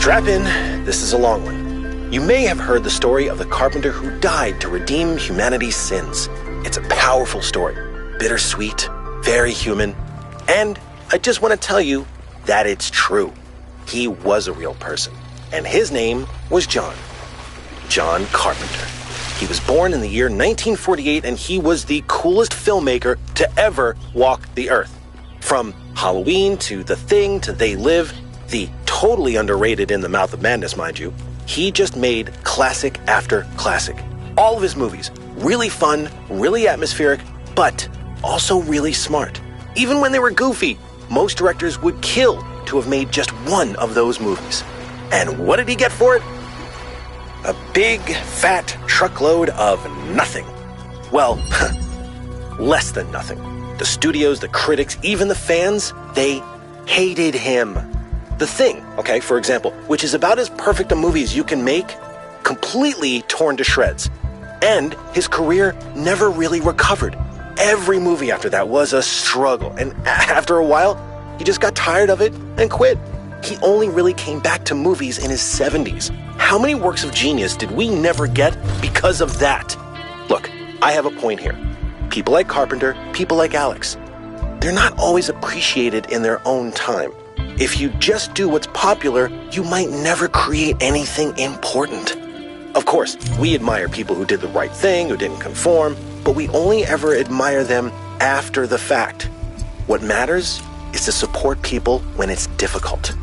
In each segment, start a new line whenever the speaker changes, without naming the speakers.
Strap in, this is a long one. You may have heard the story of the carpenter who died to redeem humanity's sins. It's a powerful story, bittersweet, very human, and I just want to tell you that it's true. He was a real person, and his name was John Carpenter. He was born in the year 1948, and he was the coolest filmmaker to ever walk the earth. From Halloween to The Thing to They Live, the totally underrated In the Mouth of Madness, mind you, he just made classic after classic. All of his movies, really fun, really atmospheric, but also really smart. Even when they were goofy, most directors would kill to have made just one of those movies. And what did he get for it? A big, fat truckload of nothing. Well, less than nothing. The studios, the critics, even the fans, they hated him. The Thing, okay, for example, which is about as perfect a movie as you can make, completely torn to shreds. And his career never really recovered. Every movie after that was a struggle, and after a while, he just got tired of it and quit. He only really came back to movies in his 70s. How many works of genius did we never get because of that? Look, I have a point here. People like Carpenter, people like Alex, they're not always appreciated in their own time. If you just do what's popular, you might never create anything important. Of course, we admire people who did the right thing, who didn't conform, but we only ever admire them after the fact. What matters is to support people when it's difficult.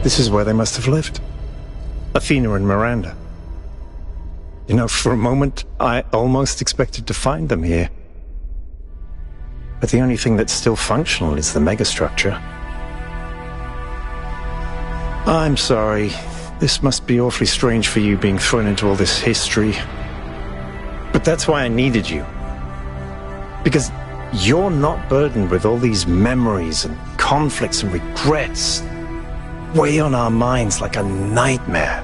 This is where they must have lived. Athena and Miranda. You know, for a moment, I almost expected to find them here. But the only thing that's still functional is the megastructure. I'm sorry. This must be awfully strange for you being thrown into all this history. But that's why I needed you. Because you're not burdened with all these memories and conflicts and regrets weigh on our minds like a nightmare.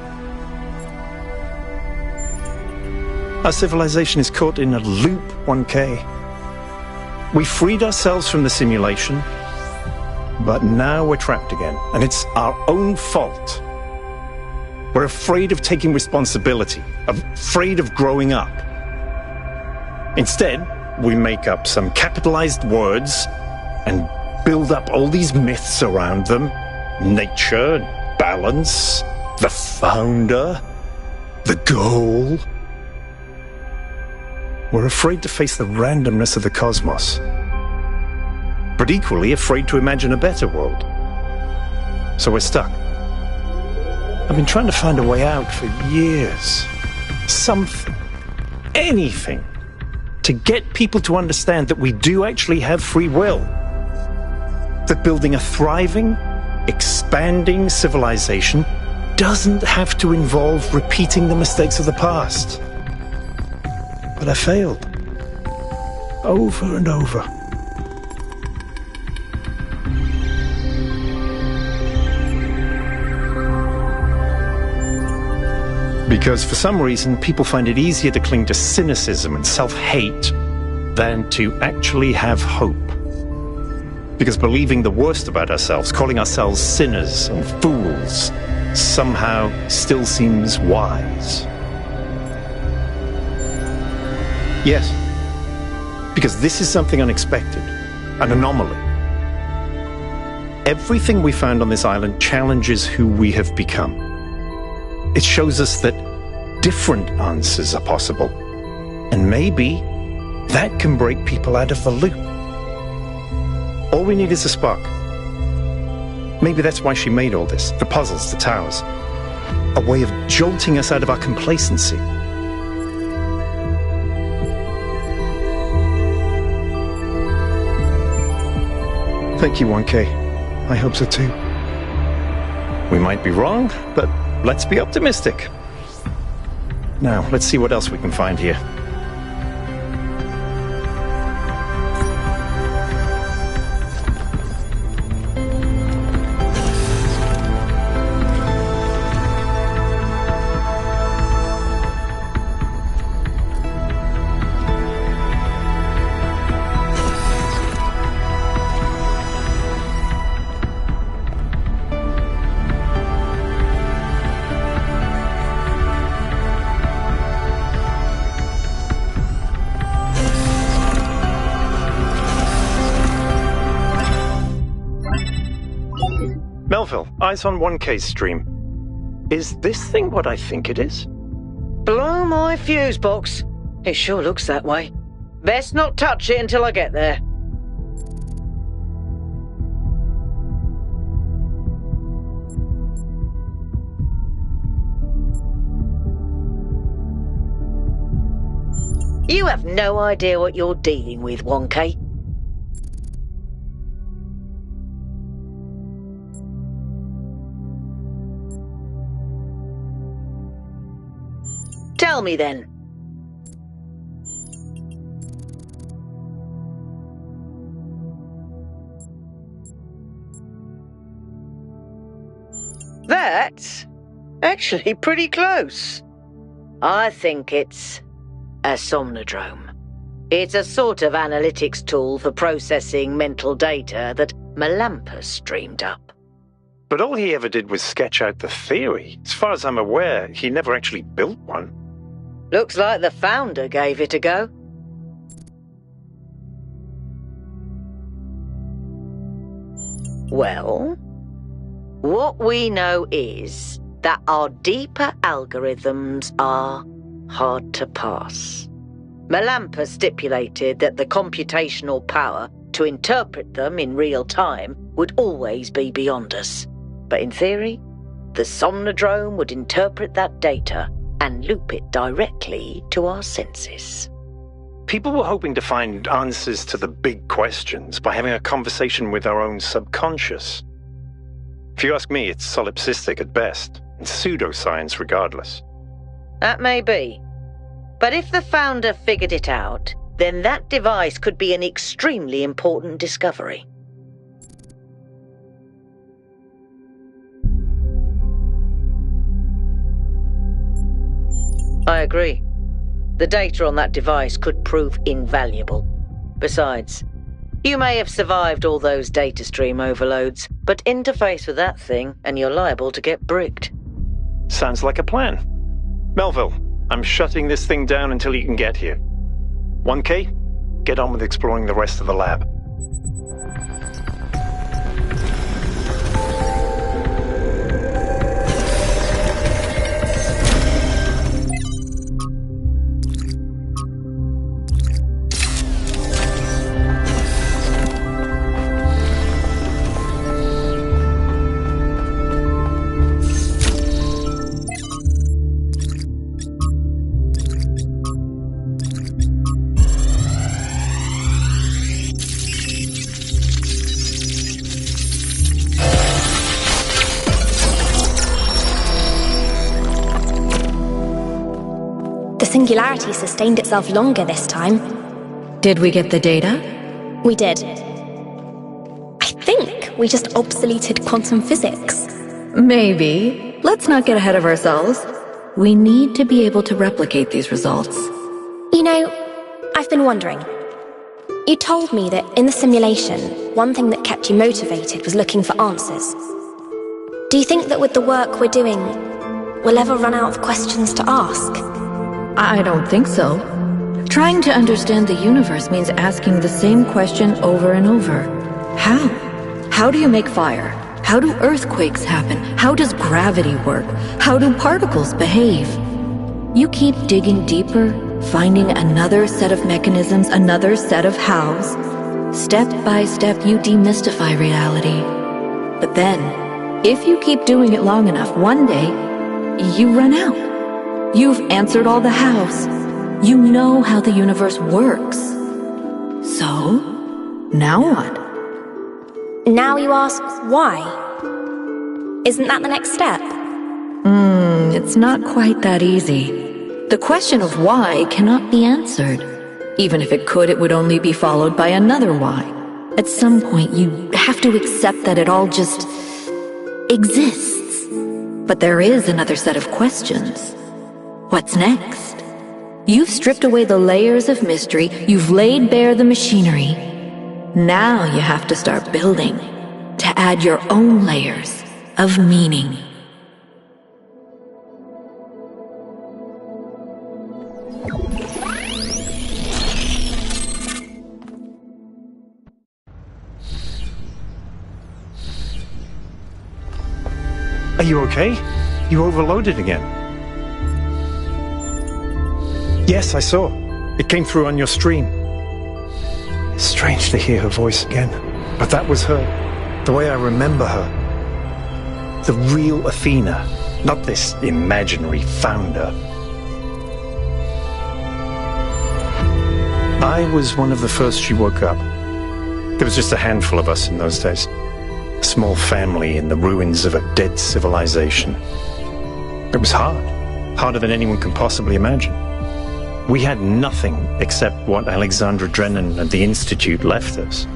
Our civilization is caught in a loop, 1K. We freed ourselves from the simulation, but now we're trapped again, and it's our own fault. We're afraid of taking responsibility, afraid of growing up. Instead, we make up some capitalized words and build up all these myths around them. Nature, balance, the founder, the goal. We're afraid to face the randomness of the cosmos, but equally afraid to imagine a better world. So we're stuck. I've been trying to find a way out for years. Something, anything, to get people to understand that we do actually have free will. That building a thriving, expanding civilization doesn't have to involve repeating the mistakes of the past. But I failed. Over and over. Because for some reason, people find it easier to cling to cynicism and self-hate than to actually have hope. Because believing the worst about ourselves, calling ourselves sinners and fools, somehow still seems wise. Yes, because this is something unexpected, an anomaly. Everything we found on this island challenges who we have become. It shows us that different answers are possible, and maybe that can break people out of the loop. All we need is a spark. Maybe that's why she made all this, the puzzles, the towers. A way of jolting us out of our complacency. Thank you, 1K. I hope so too. We might be wrong, but let's be optimistic. Now, let's see what else we can find here. Melville, eyes on 1K's stream. Is this thing what I think it is?
Blow my fuse box. It sure looks that way. Best not touch it until I get there. You have no idea what you're dealing with, 1K. Tell me then. That's actually pretty close. I think it's a somnodrome. It's a sort of analytics tool for processing mental data that Melampus dreamed up.
But all he ever did was sketch out the theory. As far as I'm aware, he never actually built one.
Looks like the founder gave it a go. Well, what we know is that our deeper algorithms are hard to pass. Melampus stipulated that the computational power to interpret them in real time would always be beyond us. But in theory, the Somnodrome would interpret that data and loop it directly to our senses.
People were hoping to find answers to the big questions by having a conversation with our own subconscious. If you ask me, it's solipsistic at best, and pseudoscience regardless.
That may be. But if the founder figured it out, then that device could be an extremely important discovery. I agree. The data on that device could prove invaluable. Besides, you may have survived all those data stream overloads, but interface with that thing and you're liable to get bricked.
Sounds like a plan. Melville, I'm shutting this thing down until you can get here. 1K, get on with exploring the rest of the lab.
The singularity sustained itself longer this time.
Did we get the data?
We did. I think we just obsoleted quantum physics.
Maybe. Let's not get ahead of ourselves. We need to be able to replicate these results.
You know, I've been wondering. You told me that in the simulation, one thing that kept you motivated was looking for answers. Do you think that with the work we're doing, we'll ever run out of questions to ask?
I don't think so. Trying to understand the universe means asking the same question over and over. How? How do you make fire? How do earthquakes happen? How does gravity work? How do particles behave? You keep digging deeper, finding another set of mechanisms, another set of hows. Step by step, you demystify reality. But then, if you keep doing it long enough, one day, you run out. You've answered all the hows. You know how the universe works. So, now what?
Now you ask why? Isn't that the next step?
It's not quite that easy. The question of why cannot be answered. Even if it could, it would only be followed by another why. At some point, you have to accept that it all just exists. But there is another set of questions. What's next? You've stripped away the layers of mystery, you've laid bare the machinery. Now you have to start building, to add your own layers of meaning.
Are you okay? You overloaded again. Yes, I saw. It came through on your stream. It's strange to hear her voice again. But that was her. The way I remember her. The real Athena. Not this imaginary founder. I was one of the first she woke up. There was just a handful of us in those days. A small family in the ruins of a dead civilization. It was hard. Harder than anyone can possibly imagine. We had nothing except what Alexandra Drennan and the Institute left us.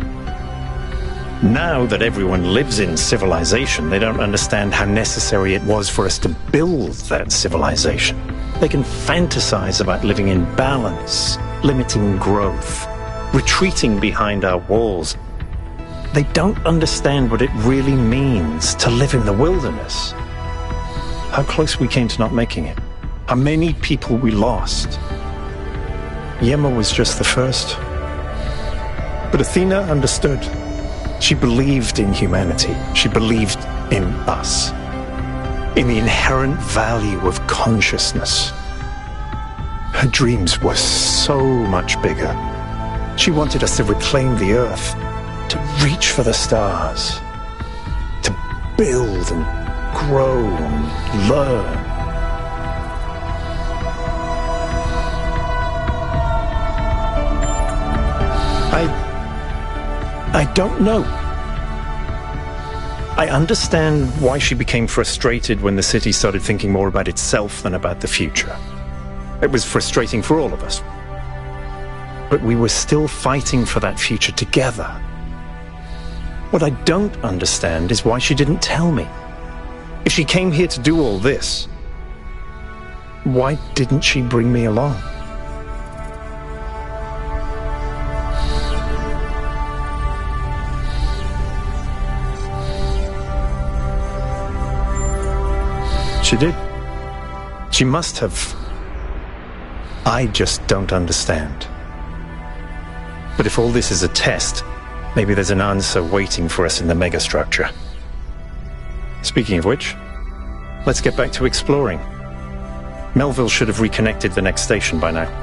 Now that everyone lives in civilization, they don't understand how necessary it was for us to build that civilization. They can fantasize about living in balance, limiting growth, retreating behind our walls. They don't understand what it really means to live in the wilderness. How close we came to not making it. How many people we lost. Yema was just the first. But Athena understood. She believed in humanity. She believed in us. In the inherent value of consciousness. Her dreams were so much bigger. She wanted us to reclaim the earth, to reach for the stars, to build and grow and learn. I don't know. I understand why she became frustrated when the city started thinking more about itself than about the future. It was frustrating for all of us. But we were still fighting for that future together. What I don't understand is why she didn't tell me. If she came here to do all this, why didn't she bring me along? She did. She must have. I just don't understand. But if all this is a test, maybe there's an answer waiting for us in the megastructure. Speaking of which, let's get back to exploring. Melville should have reconnected the next station by now.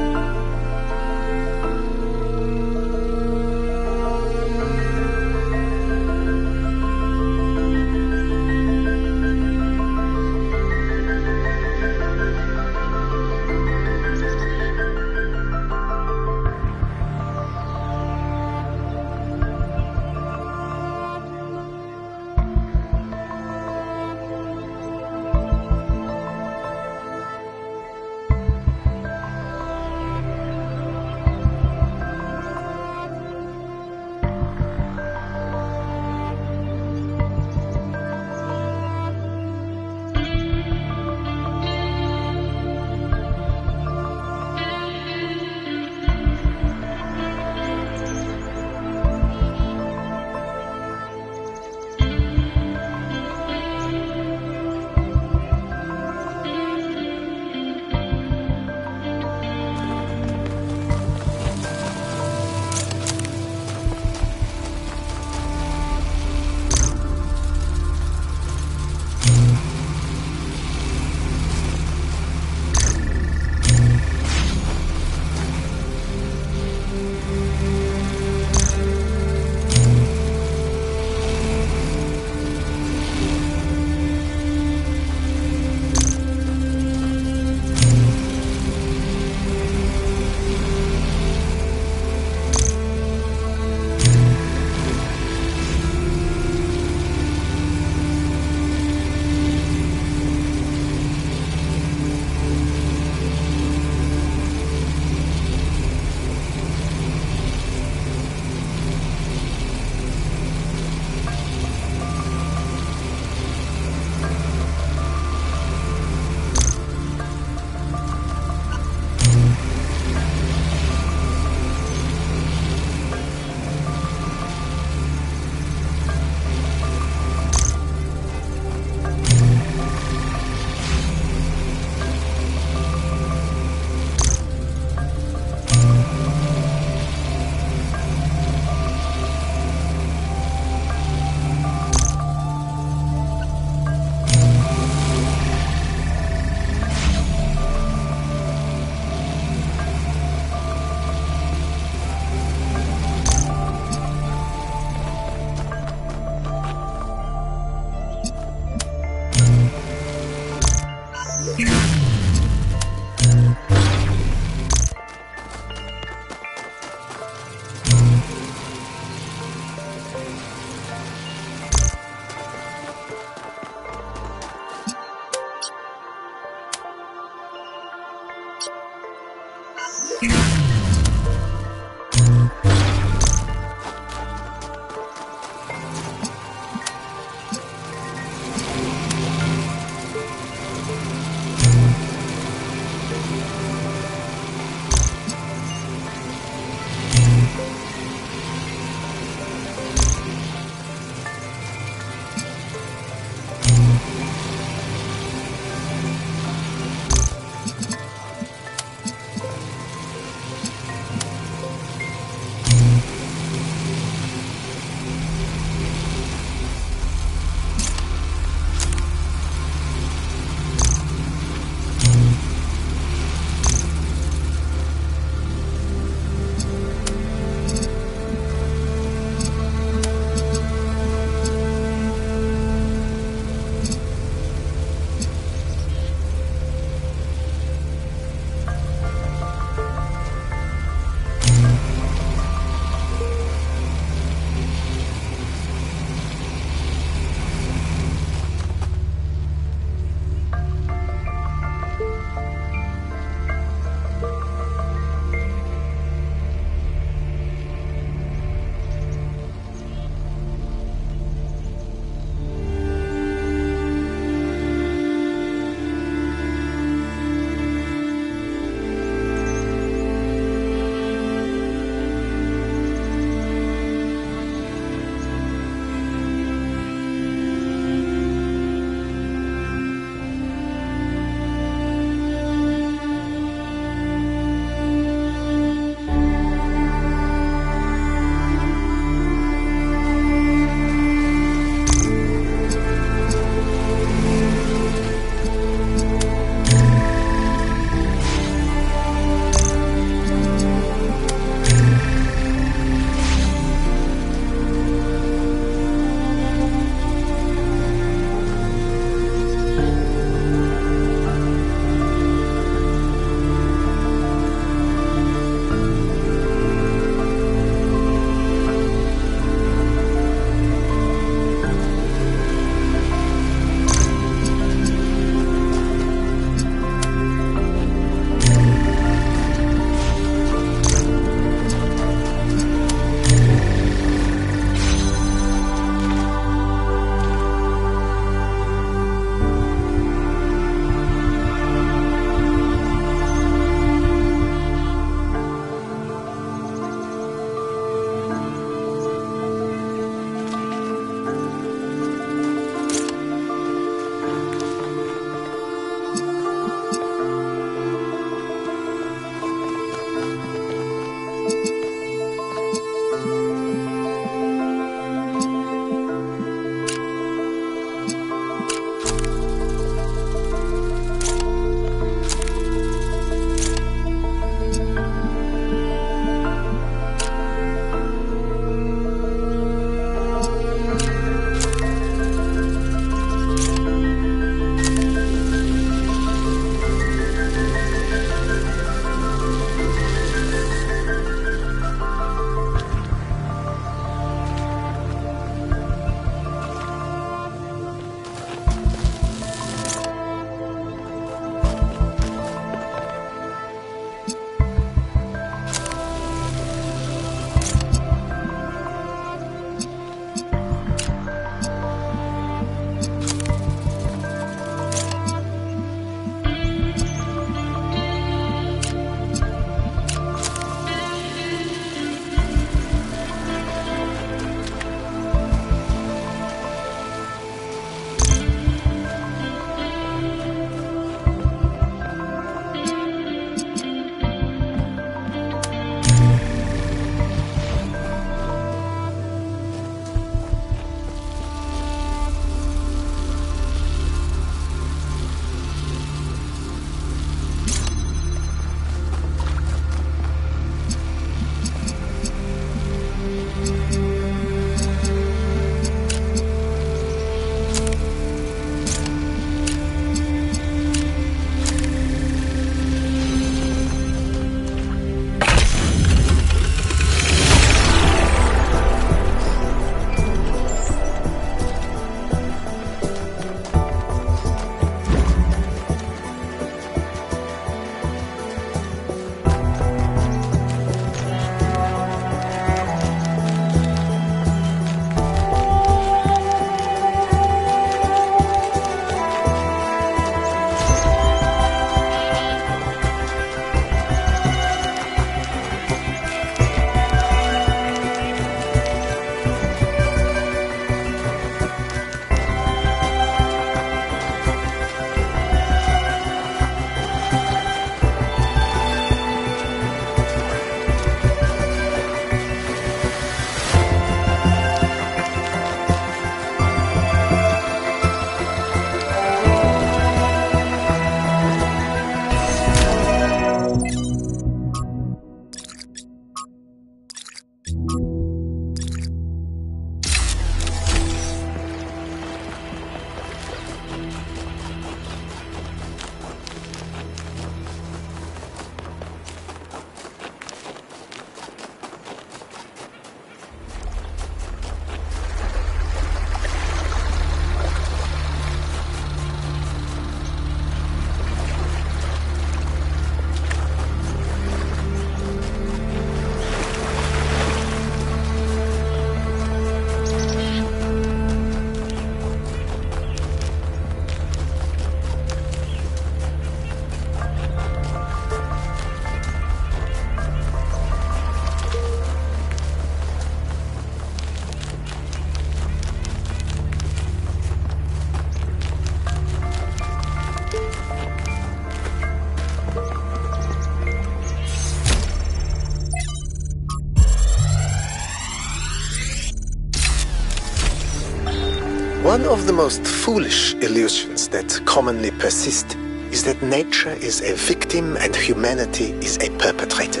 One of the most foolish illusions that commonly persist is that nature is a victim and humanity is a perpetrator.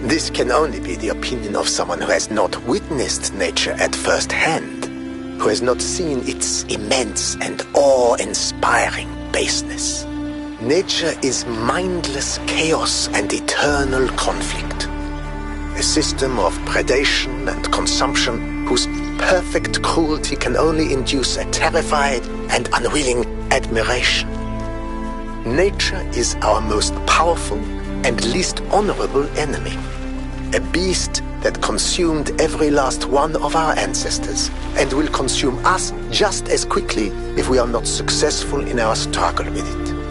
This can only be the opinion of someone who has not witnessed nature at first hand, who has not seen its immense and awe-inspiring baseness. Nature is mindless chaos and eternal conflict. A system of predation and consumption whose perfect cruelty can only induce a terrified and unwilling admiration. Nature is our most powerful and least honorable enemy. A beast that consumed every last one of our ancestors and will consume us just as quickly if we are not successful in our struggle with it.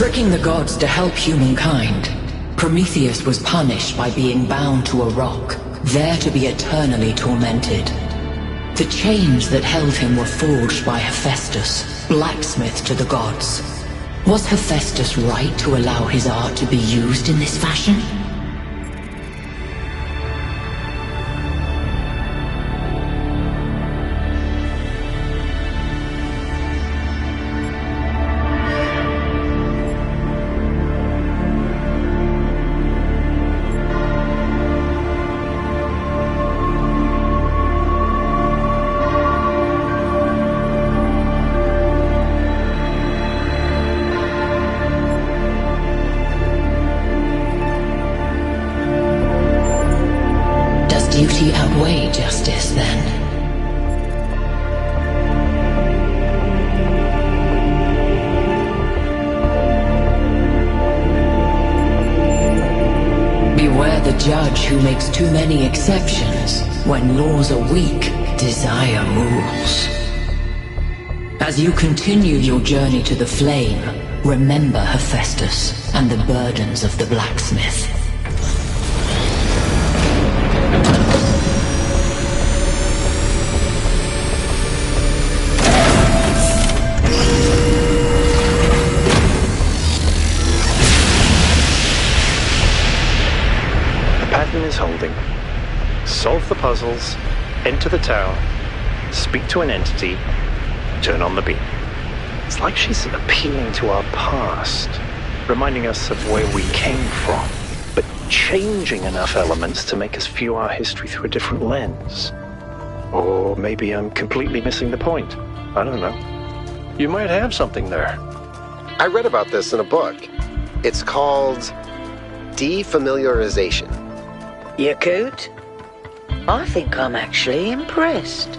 tricking the gods to help humankind, Prometheus was punished by being bound to a rock, there to be eternally tormented. The chains that held him were forged by Hephaestus, blacksmith to the gods. Was Hephaestus right to allow his art to be used in this fashion? Duty outweigh justice, then? Beware the judge who makes too many exceptions. When laws are weak, desire rules. As you continue your journey to the flame, remember Hephaestus and the burdens of the blacksmith.
Is holding. Solve the puzzles, enter the tower, speak to an entity, turn on the beam. It's like she's appealing to our past, reminding us of where we came from, but changing enough elements to make us view our history through a different lens. Or maybe I'm completely missing the point. I don't know. You might have something there.
I read about this in a book. It's called Defamiliarization.
Yakut? I think I'm actually impressed.